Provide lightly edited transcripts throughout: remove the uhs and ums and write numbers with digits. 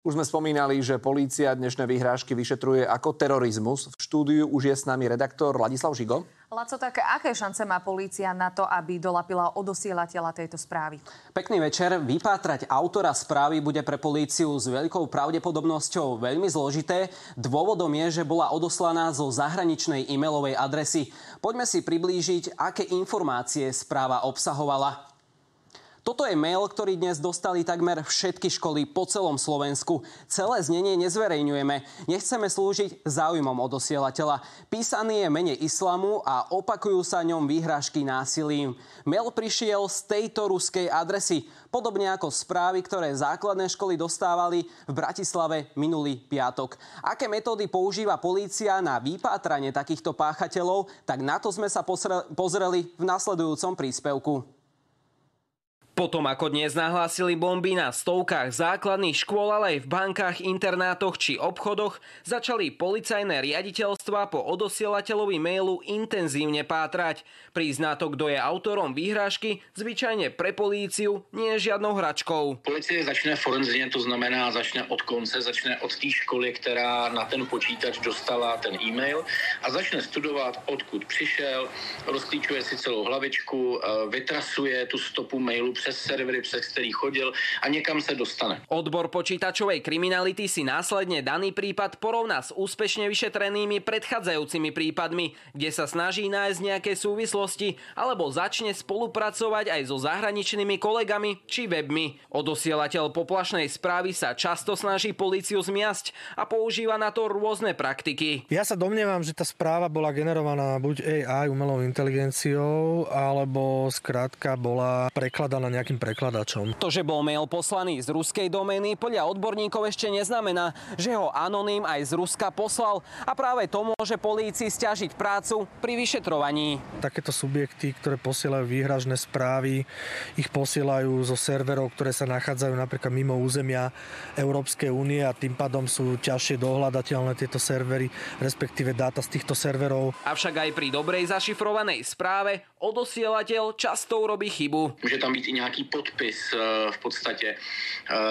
Už sme spomínali, že polícia dnešné vyhrážky vyšetruje ako terorizmus. V štúdiu už je s nami redaktor Ladislav Žigo. Laco, tak aké šance má polícia na to, aby dolapila odosielateľa tejto správy? Pekný večer. Vypátrať autora správy bude pre políciu s veľkou pravdepodobnosťou veľmi zložité. Dôvodom je, že bola odoslaná zo zahraničnej e-mailovej adresy. Poďme si priblížiť, aké informácie správa obsahovala. Toto je mail, ktorý dnes dostali takmer všetky školy po celom Slovensku. Celé znenie nezverejňujeme. Nechceme slúžiť záujmom odosielateľa. Písaný je mene islamu a opakujú sa ňom výhražky násilím. Mail prišiel z tejto ruskej adresy, podobne ako správy, ktoré základné školy dostávali v Bratislave minulý piatok. Aké metódy používa polícia na vypátranie takýchto páchateľov, tak na to sme sa pozreli v nasledujúcom príspevku. Potom ako dnes nahlásili bomby na stovkách základných škôl, ale aj v bankách, internátoch či obchodoch, začali policajné riaditeľstvá po odosielateľovi mailu intenzívne pátrať. Prísť na to, kto je autorom výhrážky, zvyčajne pre políciu nie je žiadnou hračkou. Policie začne forenzně, to znamená začne od konce, začne od té školy, která na ten počítač dostala ten e-mail a začne studovat, odkud přišel, rozklíčuje si celou hlavičku, vytrasuje tu stopu mailu přes servery, přes který chodil a někam se dostane. Odbor počítačovej kriminality si následne daný prípad porovná s úspešne vyšetrenými predchádzajúcimi prípadmi, kde sa snaží nájsť nejaké súvislosti alebo začne spolupracovať aj so zahraničnými kolegami či webmi. Odosielateľ poplašnej správy sa často snaží políciu zmiasť a používa na to rôzne praktiky. Ja sa domnievam, že tá správa bola generovaná buď AI, umelou inteligenciou, alebo skrátka bola prekladaná nejakým prekladačom. To, že bol mail poslaný z ruskej domény, podľa odborníkov ešte neznamená, že ho anonym aj z Ruska poslal a práve to môže polícii sťažiť prácu pri vyšetrovaní. Takéto subjekty, ktoré posielajú výhražné správy, ich posielajú zo serverov, ktoré sa nachádzajú napríklad mimo územia Európskej únie a tým pádom sú ťažšie dohľadateľné tieto servery, respektíve dáta z týchto serverov. Avšak aj pri dobrej zašifrovanej správe odosielateľ často urobí chybu. Může tam být i nějaký podpis v podstatě,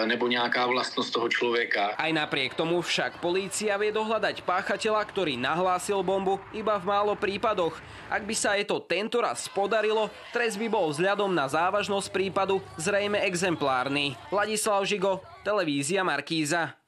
nebo nějaká vlastnost toho člověka. Aj napriek tomu však polícia vie dohľadať páchateľa, ktorý nahlásil bombu iba v málo prípadoch. Ak by sa jej to tentoraz podarilo, trest by bol vzhľadom na závažnosť prípadu zrejme exemplárny. Ladislav Žigo, televízia Markíza.